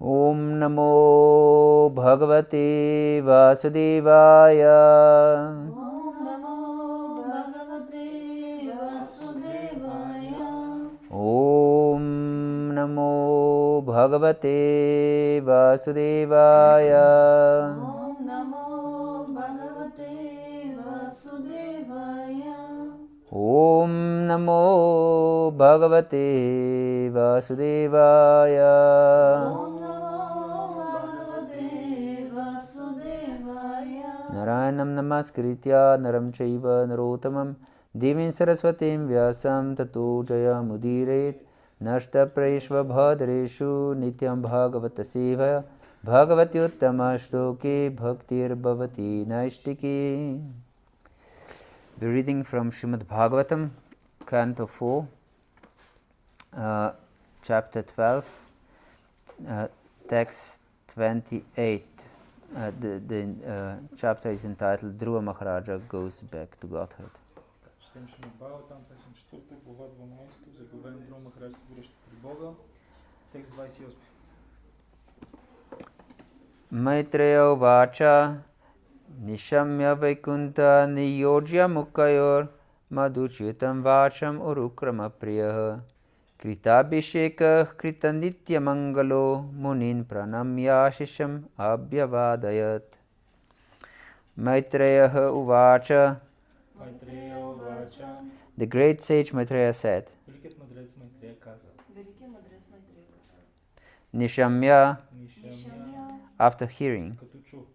Om Namo Bhagavate Vasudevaya. Om Namo Bhagavate Vasudevaya. Om Namo Bhagavate Vasudevaya. Om Namo Bhagavate Vasudevaya. Om Namo Bhagavate Vasudevaya. Om Namo Bhagavate Vasudevaya. Narayanam namaskritya naram chaiva narotamam devim saraswatim vyasam tato jaya mudiret nashta praishva bhadreshu nityam bhagavata sevaya bhagavati uttama shloke bhaktir bhavati naishtiki. We're reading from Srimad Bhagavatam, Canto 4, Chapter 12, Text 28. The chapter is entitled Dhruva Maharaja Goes Back to Godhead. Четем Шримад Бхагаватам, песен 4, глава 12, заглавен Dhruva Maharaja се връща при Бога, текст 28. Maitreya Vacha Nishamya Vaikunta Niyojya Mukhayor Madhuchitam Vacham Urukrama Priyaha Kritabhishekah Kritanitya Mangalo Munin Pranamya Shisham Abhyavadayat. Maitreya Uvacha. The great sage Maitreya said, Великият мъдрец Майтрея каза, Nishamya, Нишамя, after hearing, като чу,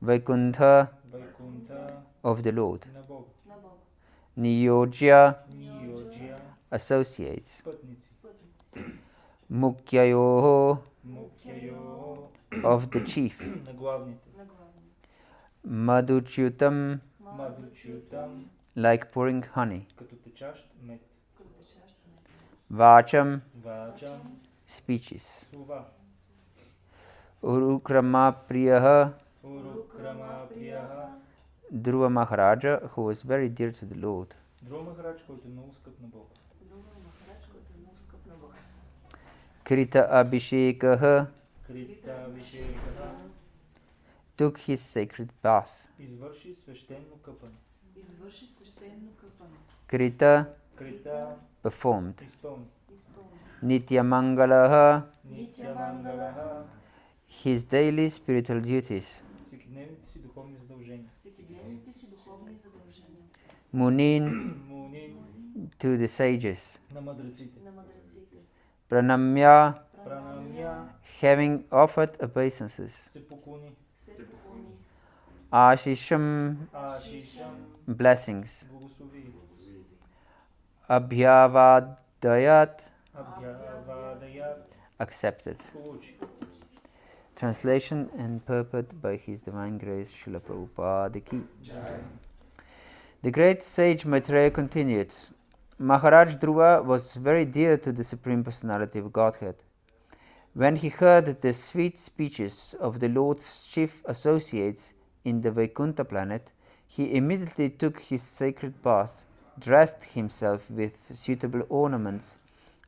Vaikuntha, Vaikунта, of the Lord, на Бога, Niyojya, Ниоджия, associates, пътници, Mukhayoho, Мукхайо, of the chief, на главните, Madhuchutam, Мадучютам, like pouring honey, като течащ мед, Vacham, Вачам, speeches, слова, Urukrama Priyaha, Урукрама Прияха, Dhruva Maharaja, who was very dear to the Lord. Dhruva Maharaja, който е много скъп на Бога. Krita Abhishekaha, Крита Вишекаха, took his sacred bath. извърши свещено къпане. Krita, Крита, performed. изпълни. Nityamangalaha, Нитя Мангалаха, his daily spiritual duties. всекидневните си духовни задължения. Munin, Мунин, to the sages. на мъдреците. Pranamya, Пранамя, having offered obeisances. се поклони. Ashisham, Ашишам, blessings. благослови. Abhyavadayat, Абхявадаят, accepted. получи. Translation and purport by His Divine Grace Srila Prabhupada Ki. The great sage Maitreya continued, Maharaja Dhruva was very dear to the Supreme Personality of Godhead. When he heard the sweet speeches of the Lord's chief associates in the Vaikuntha planet, he immediately took his sacred bath, dressed himself with suitable ornaments,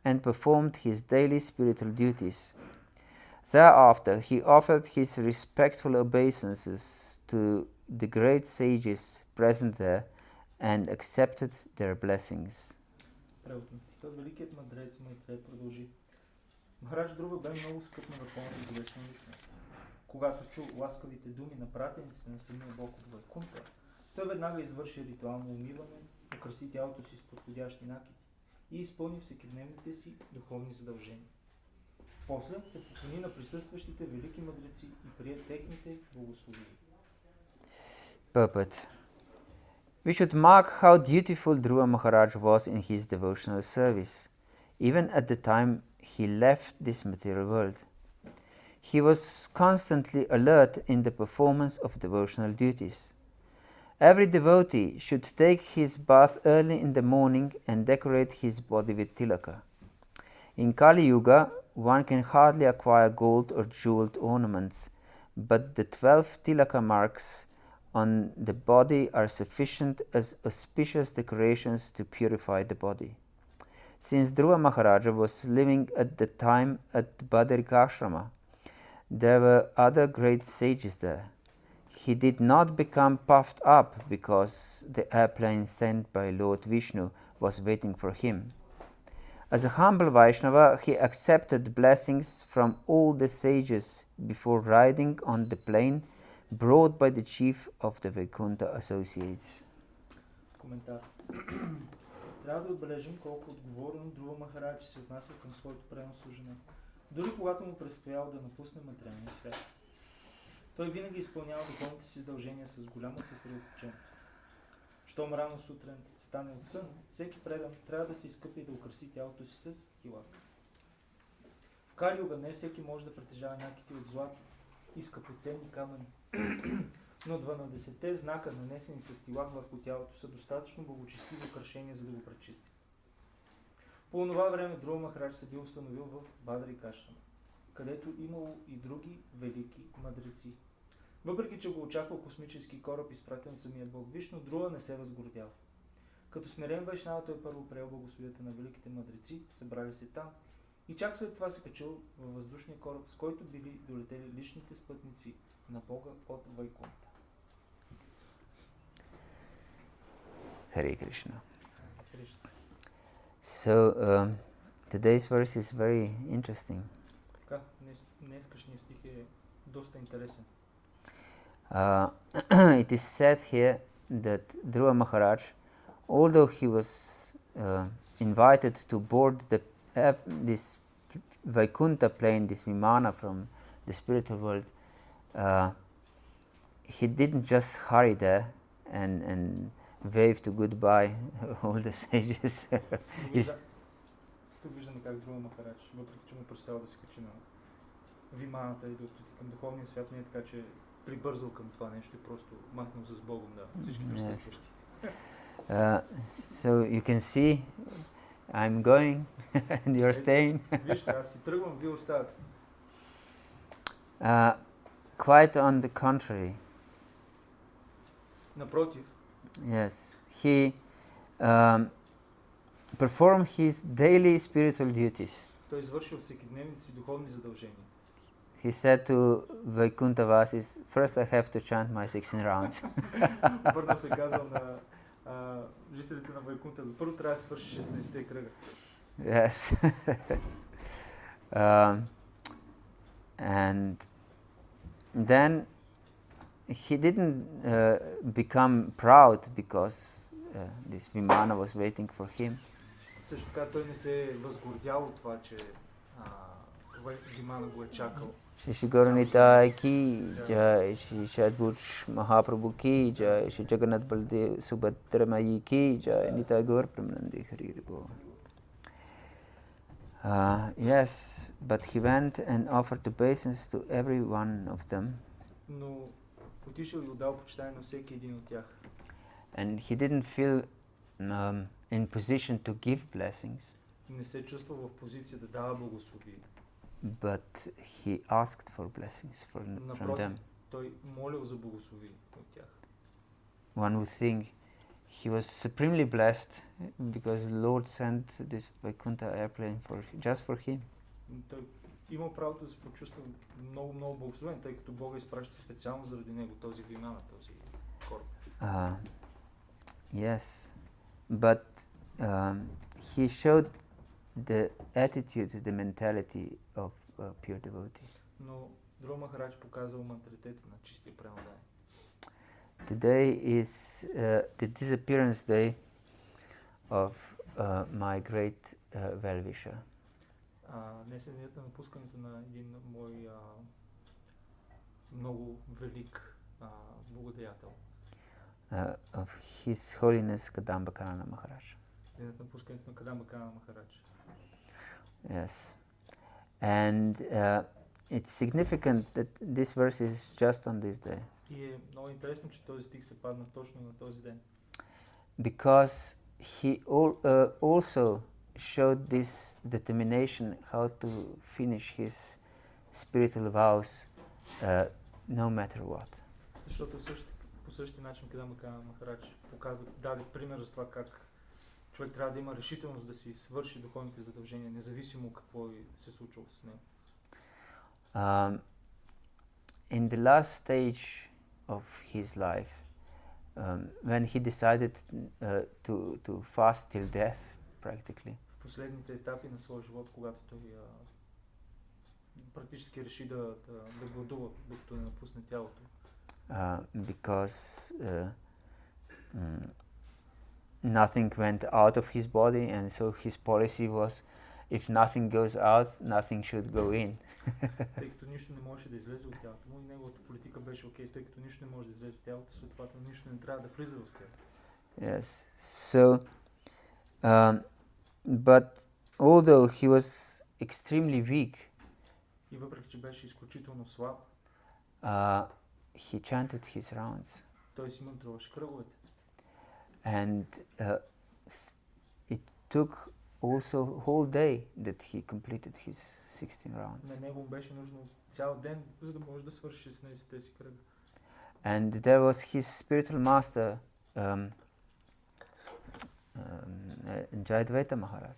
and performed his daily spiritual duties. Thereafter, he offered his respectful obeisances to the great sages present there and accepted their blessings. Превод на стиха. Великият мъдрец Майтрея продължи. Махарадж Друва бе много скъп на върховната божествена личност. Когато чу ласкавите думи на пратениците на самия Бог от Вайкунта, той веднага извърши ритуално умиване, украси тялото си с подходящи накити и изпълни всекидневните си духовни задължения. После се поклони на присъстващите велики мъдреци и прие техните благословения. Purport. We should mark how dutiful Dhruva Maharaj was in his devotional service, even at the time he left this material world. He was constantly alert in the performance of devotional duties. Every devotee should take his bath early in the morning and decorate his body with tilaka. In Kali Yuga, one can hardly acquire gold or jeweled ornaments, but the 12 tilaka marks on the body are sufficient as auspicious decorations to purify the body. Since Dhruva Maharaja was living at the time at Badrikashrama, there were other great sages there. He did not become puffed up because the airplane sent by Lord Vishnu was waiting for him. As a humble Vaishnava, he accepted blessings from all the sages before riding on the plane brought by the chief of the Vaikuntha associates. Коментар. Трябва да отбележим колко отговорно Друва Махарадж се отнася към своето предно служене. Дори когато му предстояло да напусне материалния свят. Той винаги изпълнява духовните си задължения с голяма съсредоточеност. Щом рано сутрин стане от сън, всеки предан трябва да се изкъпи и да украси тялото си с тилак. В Кали-юга не всеки може да притежава някакви от злато и скъпоценни камъни, но 12-те знака, нанесени с тилак върху тялото, са достатъчно благочестиво украшение, за да го пречисти. По това време Друва Махарадж се бил установил в Бадрикашрама, където имало и други велики мъдреци. Въпреки че го очаквал космически кораб, изпратен от самия Бог Вишну, Друва не се възгордял. Като смирен вайшнава, той първо приел благословията на великите мъдреци, събрали се там, и чак след това се качил във въздушния кораб, с който били долетели личните спътници на Бога от Вайкунта. Hare Krishna. Кришна. So, today's verse is very interesting. Така, днескашният стих е доста интересен. It is said here that Dhruva Maharaj, although he was invited to board this Vaikuntha plane, this Vimana from the spiritual world, he didn't just hurry there and wave to goodbye all the sages. Тук виждаме как Друва Махарадж, въпреки че му представя да се качи на Виманата и да отпрати към духовния свят, не е така, че прибързал към това нещо и просто махнал с Богом на всички присъстващи. So you can see I'm going and you're staying. Вижте, аз си тръгвам, вие оставате. Quite on the contrary. Напротив, Yes, he performed his daily spiritual duties. той извършил всекидневните си духовни задължения. He said to Vaikuntha Vasis, first I have to chant my 16 rounds. Първо се казал на жителите на Вайкунта, първо трябва да свърши 16-те кръга. Yes. And then he didn't become proud because this Vimana was waiting for him. Също така той не се е възгордял от това, че Вимана го е чакал. Shri Gauranitai ki jai, Shri Shadbuch Mahaprabhu ki jai, Shri Jagannath Baldev Subhadramayi ki jai, Nitai Gaur Pramanandi Hari Bo. Yes, but he went and offered obeisance to every one of them. Но отишъл и отдал почитание на всеки един от тях. And he didn't feel in position to give blessings, Не се чувства в позиция да дава благословие. but he asked for blessings from them. Напротив, той молил за благословие от тях. One would think he was supremely blessed because the Lord sent this Vaikuntha airplane just for him. Той имал правото да се почувства много, много благословен, тъй като Бога изпраща специално заради него този Вимана, този кораб. Yes, but he showed the attitude, the mentality of pure devotee. Но Друва Махарадж показал менталитета на чистия преданный. Today is the disappearance day of my great well-wisher. Днес е денят на напускането на един мой много велик благодеятел. Of His Holiness Kadamba Kanana Maharaj. Денят на напускането на Кадамба Канана Махарадж. Yes. And it's significant that this verse is just on this day. И е много интересно, че този стих се падна точно на този ден. Because he also showed this determination how to finish his spiritual vows no matter what. Защото по същия начин Кадамба Канана Махарадж даде пример за това как човек трябва да има решителност да си свърши духовните задължения, независимо какво се случва с него. In the last stage of his life, when he decided to fast till death, practically, В последните етапи на своя живот, когато той практически реши да гладува, докато не напусне тялото. because nothing went out of his body, and so his policy was, if nothing goes out, nothing should go in. Тъй като нищо не можеше да излезе от тялото му и неговата политика беше окей, тъй като нищо не може да излезе от тялото, следователно нищо не трябва да влиза в тялото. Yes. So, but although he was extremely weak, И въпреки че беше изключително слаб, he chanted his rounds, той си мантруваше кръговете. and it took also whole day that he completed his 16 rounds. На него беше нужно цял ден, за да може да свърши 16-те си кръга. And there was his spiritual master, Jayadvaita Maharaj.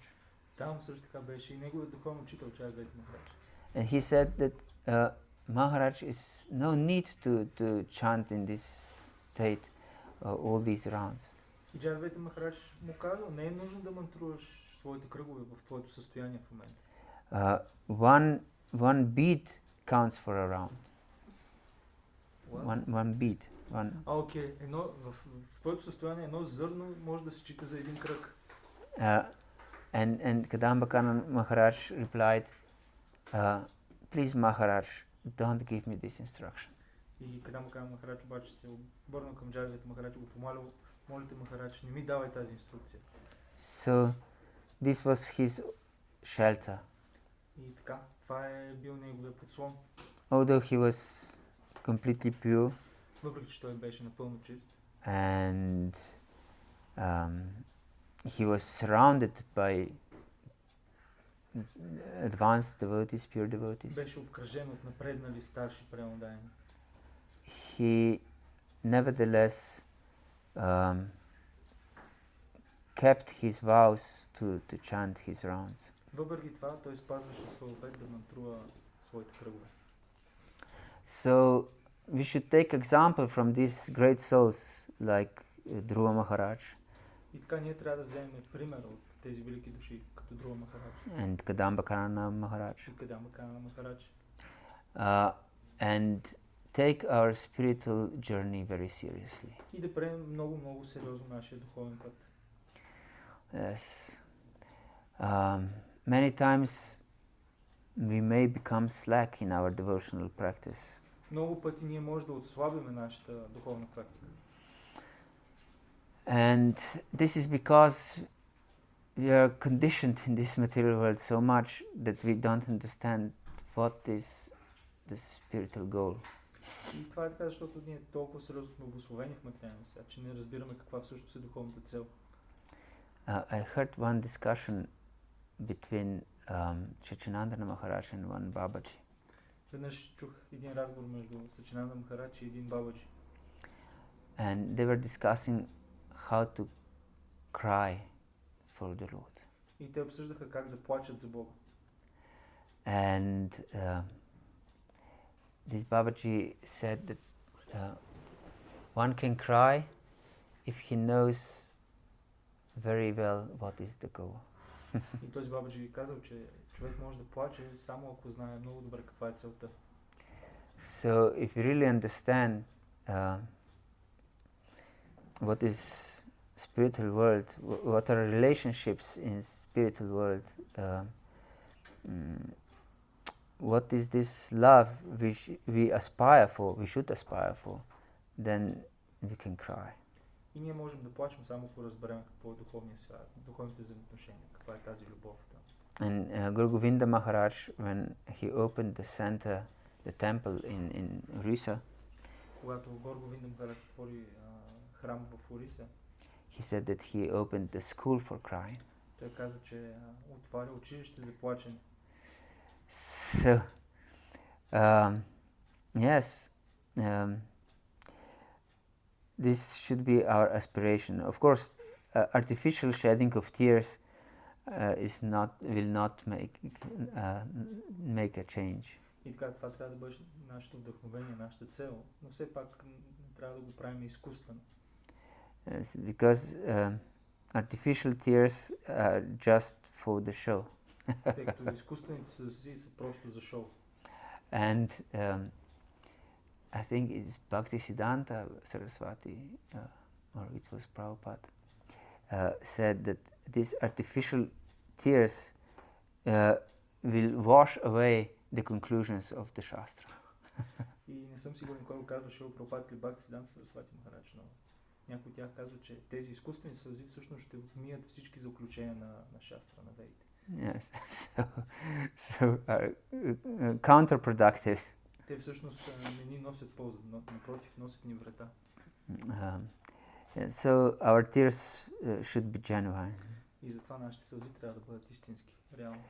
Там също така беше и неговият духовен учител Джайадвайта Махарадж. And he said that Maharaj is no need to chant in this state all these rounds. И Джайадвайта Махарадж му казал, не е нужно да мантруваш своите кръгове в твоето състояние в момента. One beat counts for a round. What? One beat. One. Окей, в твоето състояние едно зърно може да се счита за един кръг. And Kadambakana Maharaj replied, please Maharaj, don't give me this instruction. И Кадамбакана Махарадж обаче се обърнал към Джайадвайта Махарадж и го помолил, молите Махарадж, не ми давай тази инструкция. So this was his shelter. И така, това е бил неговия подслон. Although he was completely pure Въпреки че той беше напълно чист. and he was surrounded by advanced devotees, pure devotees, Беше обкръжен от напреднали старши преданни. he nevertheless kept his vows to chant his rounds. Въпреки това, той спазваше своя обет да мантрува своите кръгове. So we should take example from these great souls like Dhruva Maharaj И така ние трябва да вземем пример от тези велики души, като Друва Махарадж and Kadambakarana Maharaj, и Кадамбакана Махарадж. and take our spiritual journey very seriously. И да приемем много сериозно нашия духовен път. Yes. Many times we may become slack in our devotional practice. Много пъти ние може да отслабиме нашата духовна практика. And this is because we are conditioned in this material world so much that we don't understand what is the spiritual goal. И това е така, защото ние толкова сериозно сме обусловени в материалния свят, че не разбираме каква всъщност е духовната цел. I heard one discussion between Chachinandana Maharaj and one Babaji. Веднъж чух един разговор между Сачинанда Махарадж и един бабаджи. And they were discussing how to cry for the Lord. И те обсъждаха как да плачат за Бога. And this Babaji said that one can cry if he knows very well what is the goal. И този бабаджи казал, че човек може да плаче само ако знае много добре каква е целта. So if you really understand what is spiritual world, what are relationships in spiritual world, what is this love we aspire for, we should aspire for, then we can cry. И ние можем да плачем само ако разберем какво е духовния свят, духовните взаимоотношения, каква е тази любов. And Guru Govinda Maharaj, when he opened the center, the temple in Orissa, когато Гуру Говинда Махарадж отвори храм в Ориса, he said that he opened the school for crying. той каза, че отваря училище за плачене. So, yes, this should be our aspiration. Of course, artificial shedding of tears will not make a change. И така, това трябва да бъде нашето вдъхновение, нашата цел, но все пак не трябва да го правим изкуствено. Because artificial tears are just for the show. Тъй като изкуствените сълзи са просто за шоу. And I think it's Bhaktisiddhanta Saraswati, or it was Prabhupada, said that these artificial tears will wash away the conclusions of the Shastra. И не съм сигурен кой го казва, Шила Прабхупада или Бхактисиданта Сарасвати Махарадж, но някой от тях казва, че тези изкуствени сълзи всъщност ще отмият всички заключения на Шастра, на Ведите. Yes, so are counterproductive. Те всъщност не ни носят полза, но напротив, носят ни вреда. So our tears should be genuine. И затова нашите сълзи трябва да бъдат истински, реални.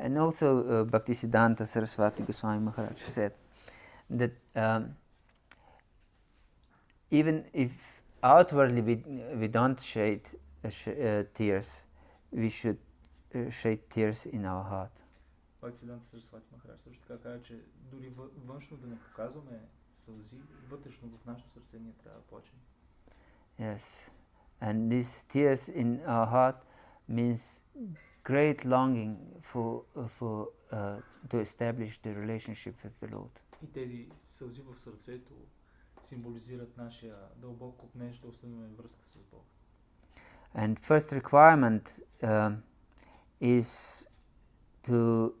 And also Bhaktisiddhanta Saraswati Goswami Maharaj said that even if outwardly we don't shed tears, we should shed tears in our heart. Бхактисиданта Сарасвати Махарадж също така казва, че дори външно да не показваме сълзи, вътрешно в нашето сърце ние трябва да плачем. Yes, and these tears in our heart means great longing to establish the relationship with the Lord. И тези сълзи в сърцето символизират нашия дълбок копнеж да установим връзка с Бог. And first requirement is to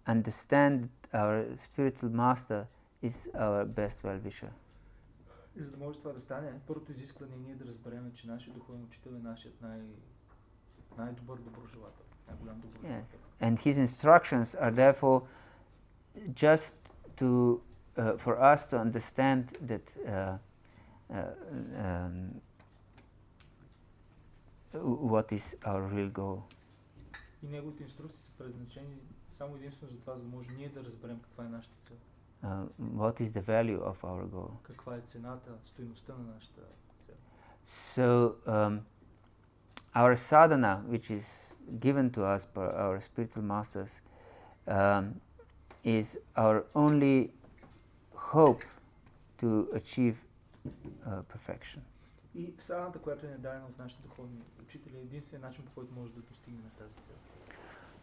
understand that our spiritual master is our best well-wisher. И за да може това да стане, първото изискване е ние да разберем, че нашия духовен учител е нашият най-добър доброжелател, най-голям доброжелател. Yes, and his instructions are therefore just to for us to understand that what is our real goal. И неговите инструкции са предназначени само единствено за това, за да може ние да разберем каква е нашата цел. What is the value of our goal? Каква е цената, стойността на нашата цел. So our sadhana, which is given to us by our spiritual masters, is our only hope to achieve perfection. И садханата, която е дадена от нашите духовни учители, е единственият начин, по който може да достигнем тази цел.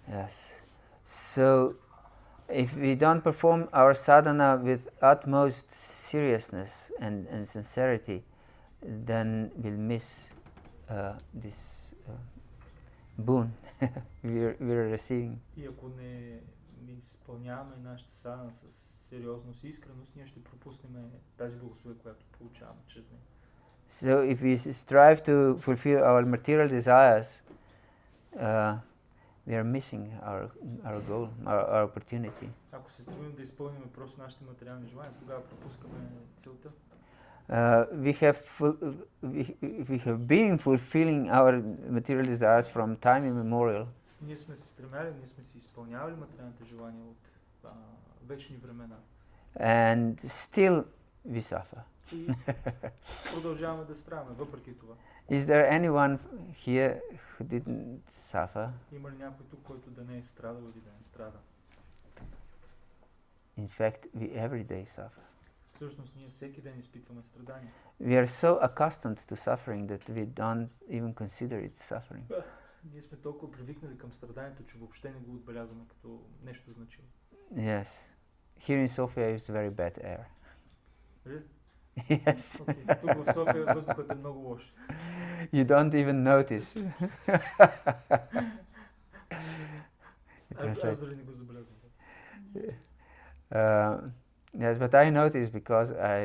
Yes. So if we don't perform our sadhana with utmost seriousness and sincerity, then we'll miss this boon we're receiving. И ако не изпълняваме нашата садхана с сериозност и искреност, ние ще пропуснем тази благословие, която получаваме чрез нея. So if we strive to fulfill our material desires, we are missing our goal, our opportunity. Ако се стремим да изпълним просто нашите материални желания, тогава пропускаме целта. We have been fulfilling our material desires from time immemorial. Ние сме се стремяли, ние сме си изпълнявали материалните желания от вечни времена. And still we suffer. И продължаваме да страдаме, въпреки това. Is there anyone here who didn't suffer? Има ли някой тук, който да не е страдал или да не страда? In fact, we every day suffer. Всъщност ние всеки ден изпитваме страдания. We are so accustomed to suffering that we don't even consider it suffering. Ние сме толкова привикнали към страданието, че въобще не го отбелязваме като нещо значимо. Yes. Here in Sofia is very bad air. Really? Yes. Okay. Тук в София въздухът е много лош. You don't even notice. Аз дори не го забелязвам. Yes, but I notice because I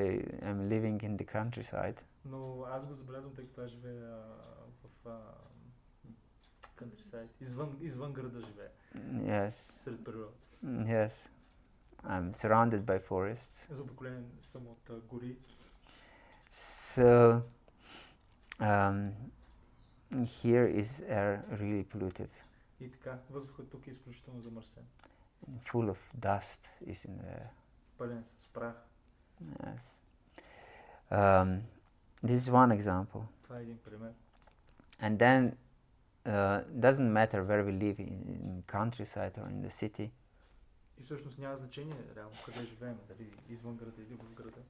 am living in the countryside. Но аз го забелязвам, тъй като аз живея в countryside. Извън града живея. Yes. Сред природа. Yes. I'm surrounded by forests. Заобиколен съм от гори. So here is air really polluted. И така, въздухът тук е изключително замърсен. Full of dust is in the air. Пълен с прах. Yes. This is one example. Това е един пример. And then doesn't matter where we live, in countryside or in the city. И всъщност няма значение реално къде живеем, дали извън града или в града.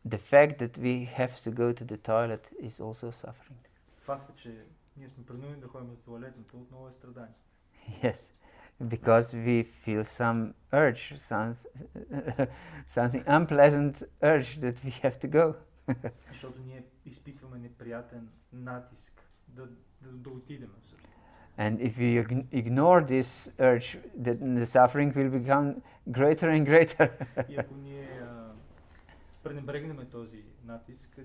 The fact that we have to go to the toilet is also suffering. Факт е, че ние сме принудени да ходим до тоалетната, отново е страдание. Yes, because we feel some urge, something unpleasant urge that we have to go. Защото ние изпитваме неприятен натиск да отидем всъщност. And if we ignore this urge, then the suffering will become greater and greater. И ако ние пренебрегнем този натиск,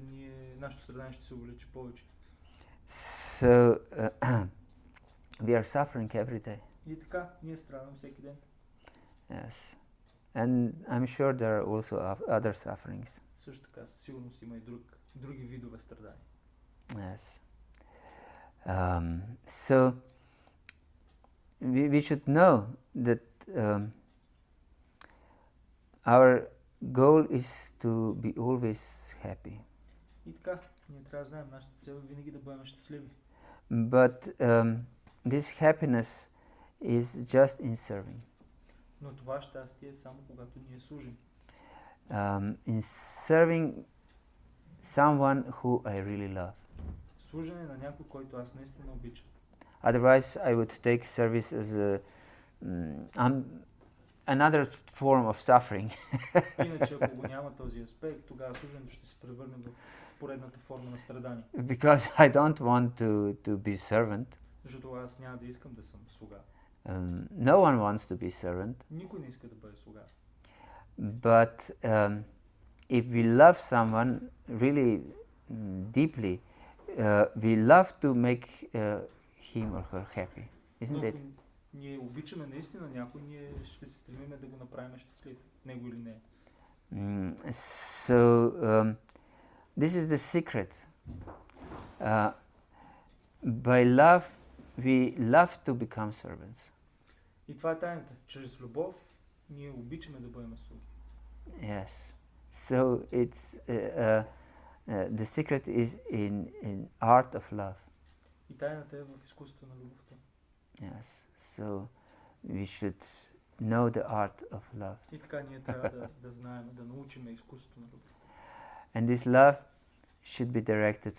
нашето страдание ще се увеличи повече. So we are suffering every day. И така, ние страдаме всеки ден. Yes, and I'm sure there are also other sufferings. Също така, със сигурност има и други видове страдания. Yes. So we should know that our goal is to be always happy. И така, ние трябва да знаем, нашата цел е винаги да бъдем щастливи. But this happiness is just in serving. Но това щастие е само когато ние служим. In serving someone who I really love. Служене на някой, който аз наистина обичам. Otherwise, I would take service as another form of suffering. Иначе, ако го няма този аспект, тогава служенето ще се превърне в поредната форма на страдание. Because I don't want to be servant. Защото аз няма да искам да съм слуга. No one wants to be servant. Никой не иска да бъде слуга. But if we love someone really deeply, we love to make him or her happy, isn't it? Ние обичаме наистина някой, ние ще се стремим да го направим щастлив, него или не. So this is the secret. By love, we love to become servants. И това е тайната. Чрез любов ние обичаме да бъдем слуги. Yes. So it's the secret is in art of love. И тайната е в изкуството на любовта. Yes. So we should know the art of love. И така ние трябва да знаем, да научим изкуството на любовта. And this love should be directed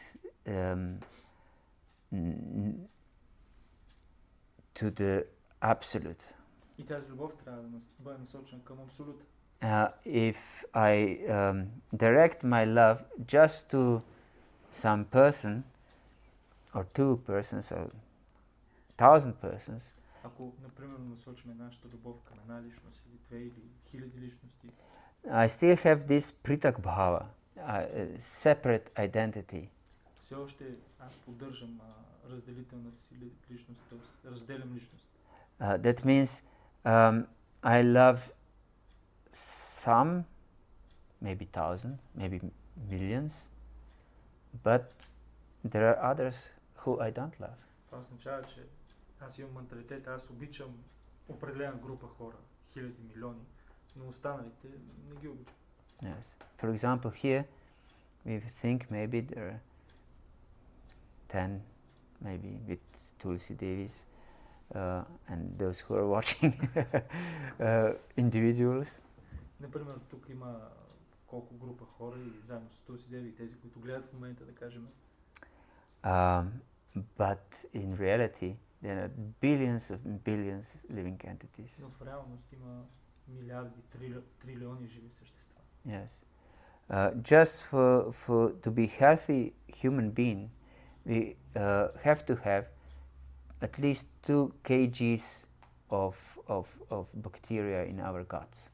to the absolute. И тази любов трябва да бъде насочена към абсолюта. If I direct my love just to some person, or two persons, or 1,000 persons, Ако, например, насочим нашата любов към една личност или две или хиляди личности, I still have this pritak bhava, separate identity. все още аз поддържам разделителната си личност, т.е. разделям личност. That means I love some, maybe 1,000, maybe millions, but there are others who I don't love. Това означава, че аз имам менталитет, аз обичам определена група хора, хиляди, милиони, но останалите не ги обичам. Yes. For example, here we think maybe there are 10, maybe with Tulsi Devis, and those who are watching individuals. Например, тук има колко група хора и заедно с Tulsi Devi и тези, които гледат в момента, да кажем. But in reality, there are billions of billions living entities. Но в реалност има милиарди, трилиони живи същества. Yes. Just to be healthy human being, we have to have at least 2 kgs of bacteria in our guts.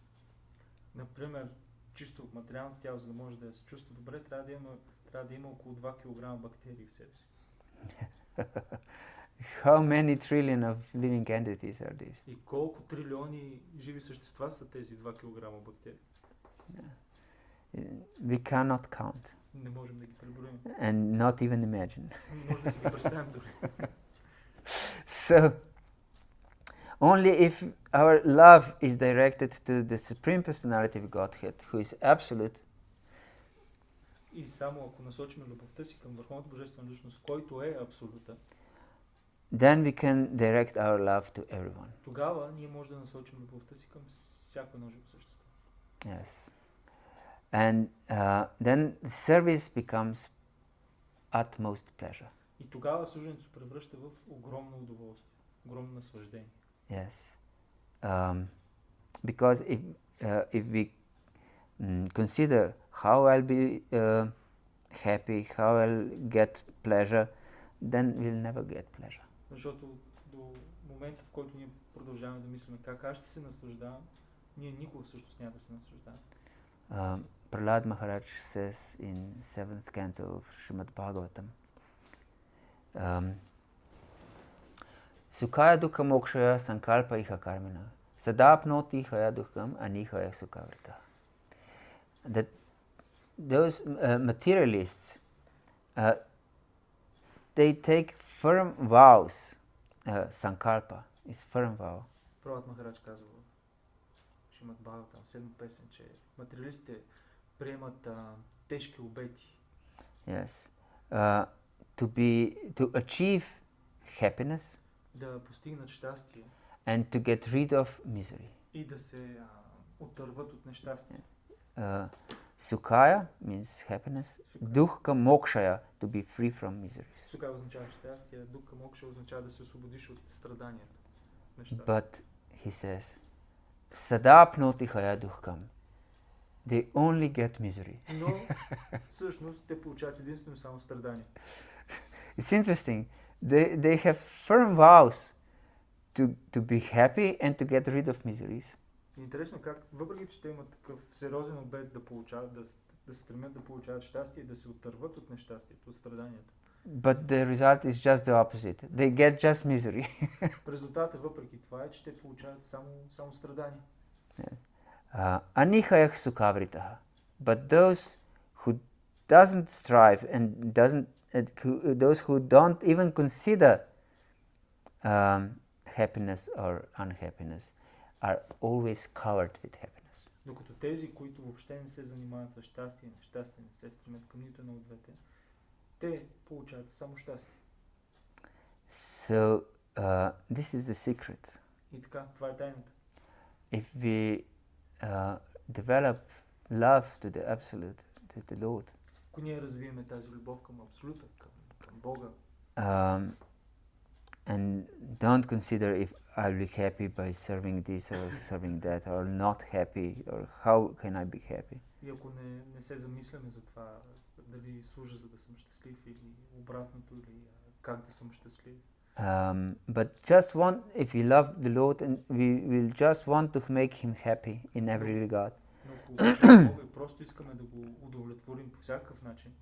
Например, чисто материално тяло, за да може да се чувства добре, трябва да има около 2 кг бактерии в себе си. How many trillion of living entities are these? И колко трилиони живи същества са тези 2 кг бактерии? We cannot count. Не можем да ги преброим. And not even imagine. Не можем да си ги представим дори. So, only if our love is directed to the Supreme Personality of Godhead, who is absolute, И само ако насочим любовта си към Върховната Божествена личност, който е абсолюта, then we can direct our love to everyone. Тогава ние може да насочим любовта си към всяко едно живо същество. Yes. And then the service becomes utmost pleasure. И тогава служенето се превръща в огромно удоволствие, огромно наслаждение. Yes. Because if we consider how I'll be happy, how I'll get pleasure, then we'll never get pleasure. Защото до момента, в който ние продължаваме да мислим как аз ще се наслаждавам, ние никога всъщност няма да се наслаждаваме. Prahlad Maharaj says in 7th canto of Srimad Bhagavatam, Sukhaya dukha mokshaya sankalpa iha karmana sadapnoti haya dukham anihaya sukhavrita. That those materialists, they take firm vows. Sankalpa is firm vow. Прабхупада Махарадж казва в Шримад Бхагаватам, 7 песен, че материалистите приемат тежки обети. Yes. To achieve happiness, да постигнат щастие and to get rid of misery. И да се отърват от нещастие. Sukhaya means happiness. Dukkha mokshaya, to be free from miseries. Сукая означава щастие, дукха мокша означава да се освободиш от страданията. But he says, sadapnoti haya dukkam. They only get misery. Но всъщност те получават единствено само страдания. It's interesting. They have firm vows to be happy and to get rid of miseries. Интересно как, въпреки че те имат такъв сериозен обет да получават, да се стремят да получават щастие и да се отърват от нещастието, от страданията. But the result is just the opposite. They get just misery. Резултатът въпреки това е, че те получават само страдания. Anihayah sukhavritaha. But those who doesn't strive and those who don't even consider happiness or unhappiness are always covered with happiness. Докато тези, които въобще не се занимават с щастие и нещастие, не се стремят към нито едно от двете, те получават само щастие. So, this is the secret. И така, това е тайната. If we develop love to the Absolute, to the Lord, ако ние развиеме тази любов към Абсолюта, към Бога, and don't consider if I'll be happy by serving this or serving that, or not happy, or how can I be happy. И ако не се замисляме за това, дали служа за да съм щастлив или обратното, или как да съм щастлив. But just if we love the Lord, and we will just want to make Him happy in every regard. Но ако обичаме Бога и просто искаме да го удовлетворим по всякакъв начин.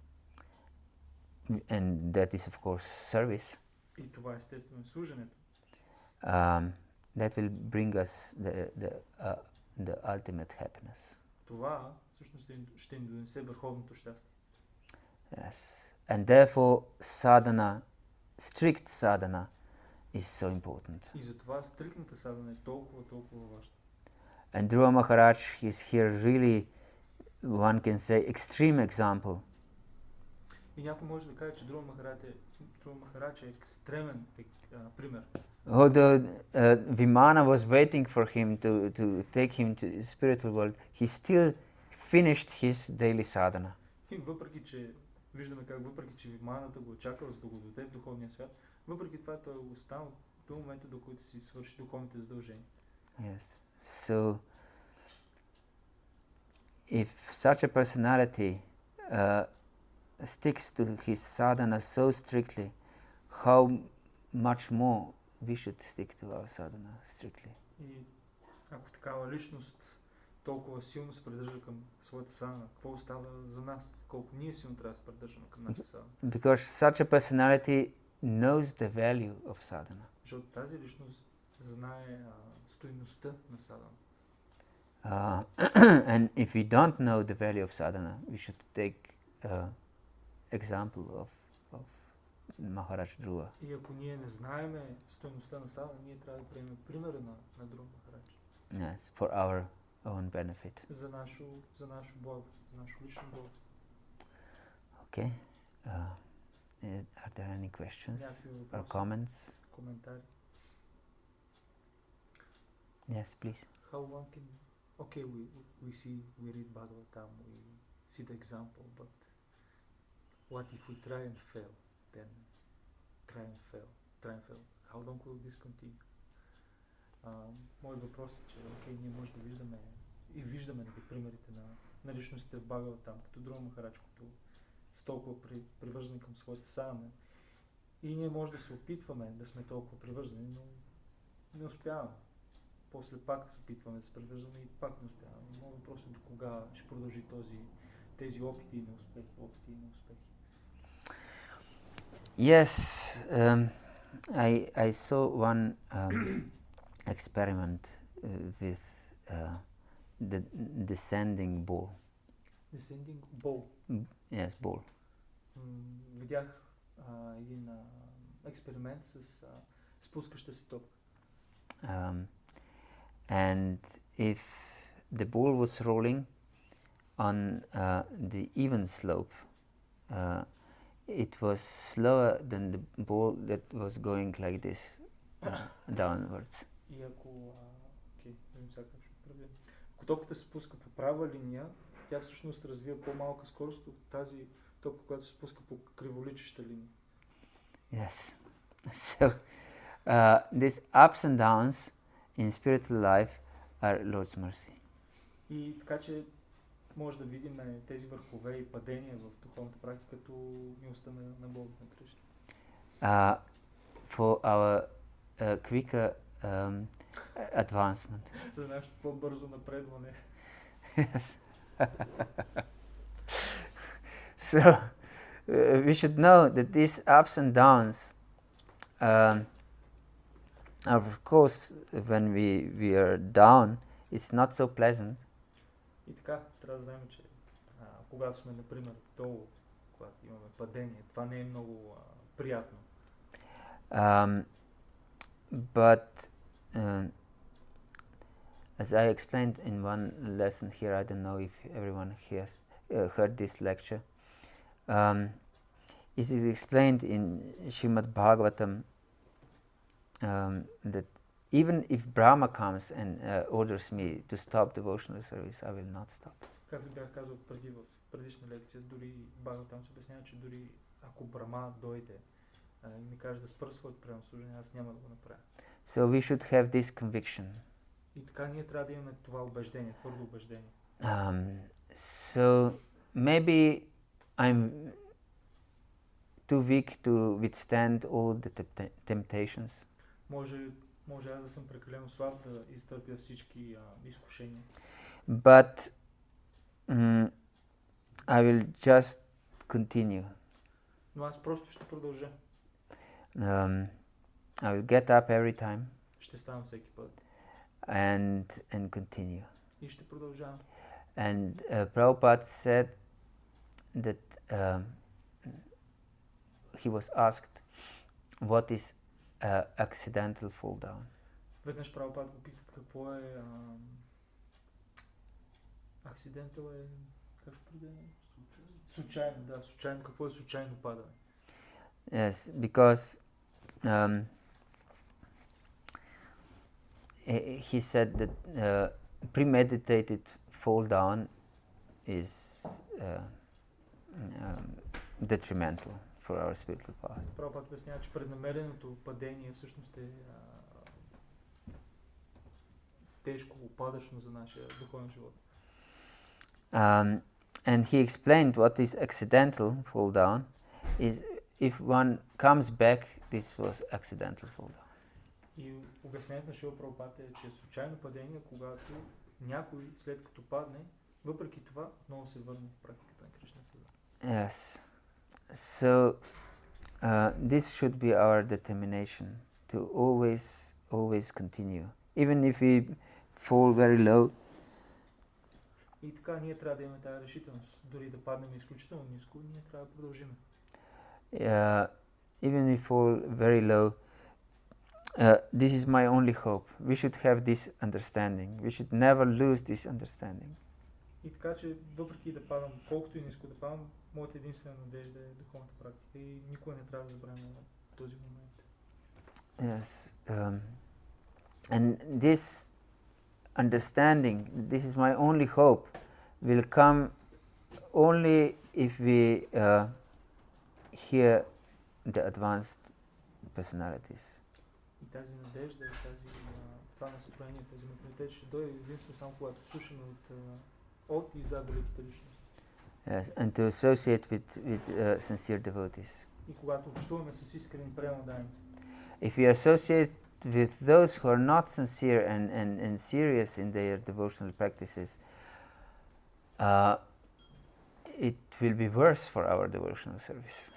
And that is of course service. И това естествено е служенето. That will bring us the ultimate happiness. Това всъщност ще ни донесе върховното щастие. Yes. And therefore sadhana, strict sadhana is so important. И затова стриктната садхана е толкова важна. And Dhruva Maharaj is here really, one can say, extreme example. И някой може да каже, че Dhruva Maharaj е екстремен пример. Although Vimana was waiting for him to take him to the spiritual world, he still finished his daily sadhana. И въпреки, че виждаме как въпреки, че Виманата го очаква, за да го даде в духовния свят, въпреки това той е останал до момента, до който си свърши духовните задължения. Yes. So, if such a personality sticks to his sadhana so strictly, how much more we should stick to our sadhana strictly. И ако такава личност толкова силно се придържа към своята садхана, какво остава за нас? Колко ние силно трябва да се придържаме към нашата садхана? Because such a personality knows the value of sadhana. Защото тази личност знае стойността на садхана. And if we don't know the value of sadhana, we should take example of Maharaja Dhruva. И ако ние не знаеме стойността на садхана, ние трябва да приемем примера на Dhruva Maharaj. Yes, for our own benefit. За наше благо, за наше лично благо. Okay. Are there any questions or comments? коментари. Yes, please. How one can... Okay, we read Bhagavatam, we see the example, but what if we try and fail? Then try and fail. How long will this continue? Моят въпрос е, че ние може да виждаме примерите на личностите в Бхагаватам, като Друва Махарадж, като са толкова привързани към своите садхана. И ние може да се опитваме да сме толкова привързани, но не успяваме. После пак се опитваме да се привързваме и пак не успяваме. Моят въпрос е до кога ще продължи тези опити и неуспехи. Yes, I saw one experiment with the descending ball. Descending ball. Yes, ball. Видях един експеримент с спускаща се топка. And if the ball was rolling on the even slope, it was slower than the ball that was going like this, downwards. И ако топката се спуска по права линия, тя всъщност развива по-малка скорост от тази топка, която се спуска по криволичеща линия. Yes. So these ups and downs in spiritual life are Lord's mercy. И така че може да видим тези върхове и падения в духовната практика като милостта на Бога, на Кришна. For our quicker advancement. За нашето по-бързо напредване. Yes. So we should know that these ups and downs of course when we are down it's not so pleasant. И така, трябва да знаем, че когато сме, например, долу, когато имаме падение, това не е много приятно. But as I explained in one lesson here, I don't know if everyone has heard this lecture, it is explained in Srimad Bhagavatam that even if Brahma comes and orders me to stop devotional service, I will not stop. Както бях казал преди в предишна лекция, дори Бхагаватам се обяснява, че дори ако Брама дойде и ми каже да спра своето преданно служение, аз няма да го направя. So we should have this conviction. И така ние трябва да имаме това убеждение, твърдо убеждение. So maybe I'm too weak to withstand all the temptations. Може аз да съм прекалено слаб да изтърпя всички изкушения. But I will just continue. Но аз просто ще продължа. I will get up every time. Ще ставам всеки път. And continue. И ще продължавам. And Prabhupada said that he was asked what is accidental fall down. Веднъж Прабхупад го питат какво е accidental е как ще предадем? Случайно. Какво е случайно падане? Yes, because he said that premeditated fall down is detrimental for our spiritual path. Прабхупад обяснява, че преднамереното падение всъщност е тежко, опадъчно за нашия духовен живот. And he explained what is accidental fall down is if one comes back, this was accidental fall down. И обяснението на Шрила Прабхупад е, че случайно падение, когато някой след като падне, въпреки това отново се върне в практиката на Кришна съзнание. Yes. So this should be our determination to always continue, even if we fall very low. И така ние трябва да имаме тази решителност. Дори да паднем изключително ниско, ние трябва да продължим. Even if fall very low, this is my only hope. We should have this understanding. We should never lose this understanding. И така, че въпреки да падам, колкото и ниско да падам, моята единствена надежда е духовната практика и никога не трябва да забравяме този момент. Yes. And this understanding, this is my only hope, will come only if we hear the advanced personalities. И тази надежда, това настроение, този менталитет ще дойде единствено само когато слушаме от и за великите личности. Yes, and to associate with sincere devotees. И когато общуваме с искрени преданни. If we associate with those who are not sincere and serious in their devotional practices, it will be worse for our devotional service.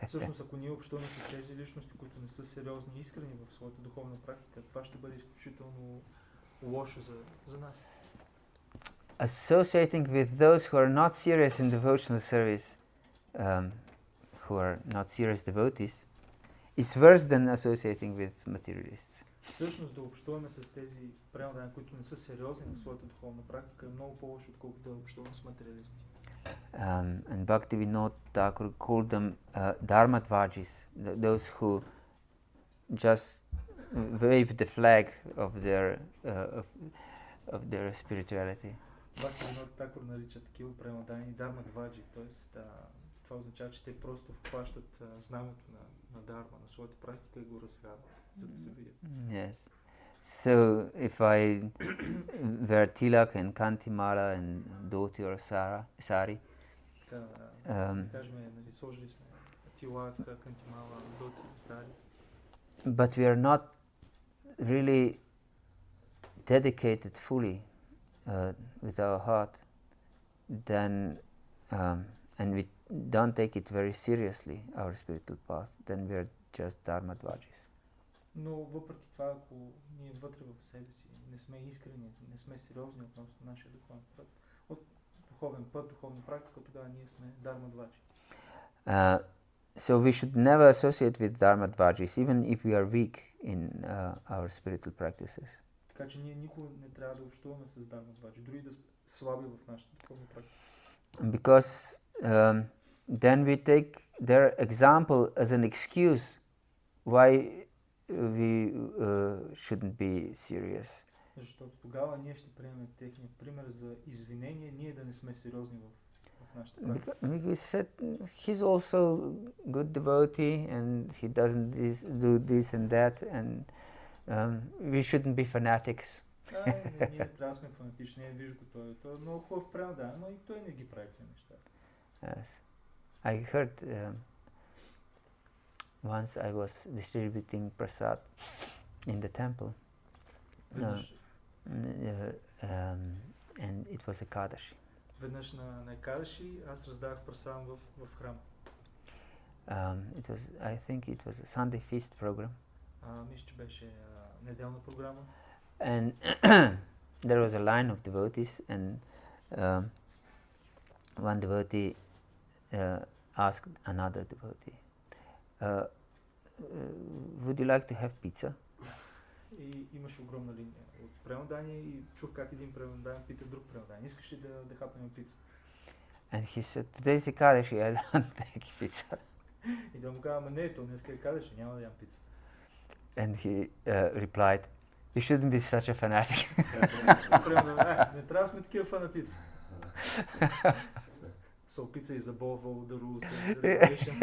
Всъщност, ако ние общуваме с тези личности, които не са сериозни и искрени в своята духовна практика, това ще бъде изключително лошо за нас. Associating with those who are not serious in devotional service, who are not serious devotees, is worse than associating with materialists. Всъщност да общуваме с тези преданни, които не са сериозни в своята духовна практика, е много по-лошо, отколкото да общуваме с материалисти. And Bhakti-Vinod Thakur called them dharma-dvajis, those who just wave the flag of their spirituality. Бхакти-Vinod Тхакур нарича такива преданни дharma-дваджи, т.е. това означава, че те просто хващат знамето на дharma, на своята практика и го развяват, за да се видят. Yes. So if I wear tilak and kantimala and dhoti or sari, сложили сме тилак, кантимала, доти, сари. But we are not really dedicated fully with our heart, then and we don't take it very seriously, our spiritual path, then we are just dharma-dvajis. Но въпреки това, ако ние вътре в себе си не сме искрени, не сме сериозни относно нашия духовен път, духовна практика, тогава ние сме дharma-дваджи. So we should never associate with dharma-dvajis, even if we are weak in our spiritual practices. Така че ние никога не трябва да общуваме с dharma-дваджи, дори да сме слаби в нашата духовна практика. Because then we take their example as an excuse why we shouldn't be serious. Защото тогава ние ще приемем техния пример за извинение, ние да не сме сериозни в нашата практика. Because he's also good devotee and he doesn't do this and that, and we shouldn't be fanatics. Ние трябва да сме фанатични, виж го той е много хубав предан, но и той не ги прави тези неща. Yes. I heard once I was distributing prasad in the temple, and it was Ekadashi. Веднъж на Екадаши аз раздавах прасад в храм. I think it was a Sunday feast program. Мисля, че беше неделна програма. And there was a line of devotees, and one devotee asked another devotee, would you like to have pizza? И имаше огромна линия от преданни и чух как един предан пита друг предан. Искаш ли да хапнем пица? And he said, today's Ekadashi, I don't take pizza. И да му казвам, не, то днес Екадаши, няма да ям пица. And he replied, you shouldn't be such a fanatic. Не трябва да сме такива фанатици. So pizza is above all the rules and regulations.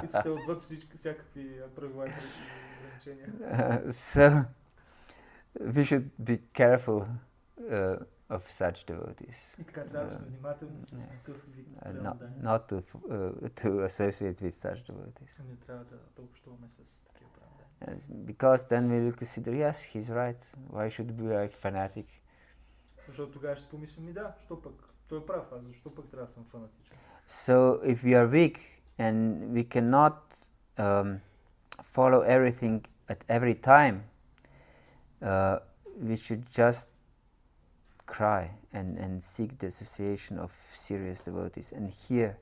Пицата е отвъд всякакви правила и ограничения. So we should be careful of such devotees. И така трябва да сме внимателни с такъв вид преданни. Not to associate with such devotees. Не трябва да общуваме с такива преданни. Because then we will consider, yes, he's right. Why should we be a fanatic? Защото тогава ще помислим, да, що пък той е прав, а защо пък трябва да съм фанатичен? So if we are weak and we cannot follow everything at every time, we should just cry and seek the association of serious devotees and hear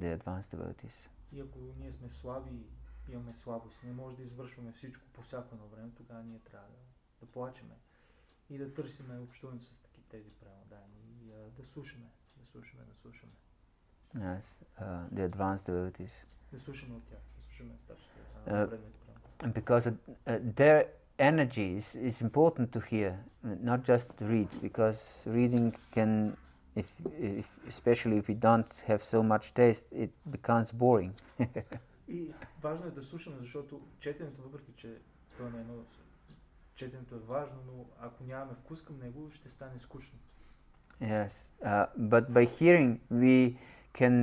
the advanced devotees. И ако ние сме слаби, имаме слабост, не може да извършваме всичко по всяко едно време, тогава ние трябва да плачеме и да търсиме общуване с тези преданни и да слушаме. Yes, the advanced devotees. Да слушаме от тях, да слушаме старшите Uh, предни прямо. And because their energy is important to hear, not just to read, because reading can, especially if we don't have so much taste, it becomes boring. И важно е да слушаме, защото четенето, въпреки че то не е едно, четенето е важно, но ако нямаме вкус към него, ще стане скучно. Yes, but by hearing we can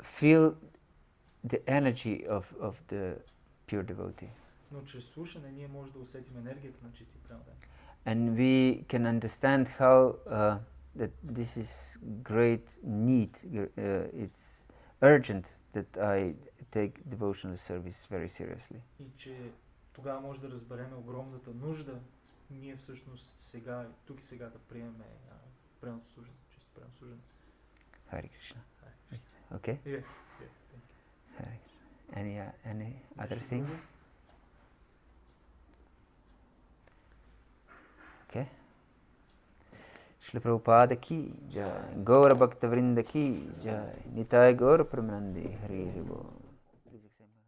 feel the energy of the pure devotee. Но чрез слушане ние може да усетим енергията на чисти преданни. And we can understand how that this is great need, it's urgent that I take devotional service very seriously. И че тогава може да разберем огромната нужда ние всъщност сега, тук и сега да приемем преданото служене, чисто преданото служене. Hare Krishna. Okay? Yeah. Hare Krishna. Any other thing? Okay. Shri Prabhupada ki jai, Gaura Bhakta Vrinda ki jai, Nitai Gaura Pramanandi, Hari Hari Bol. Please accept my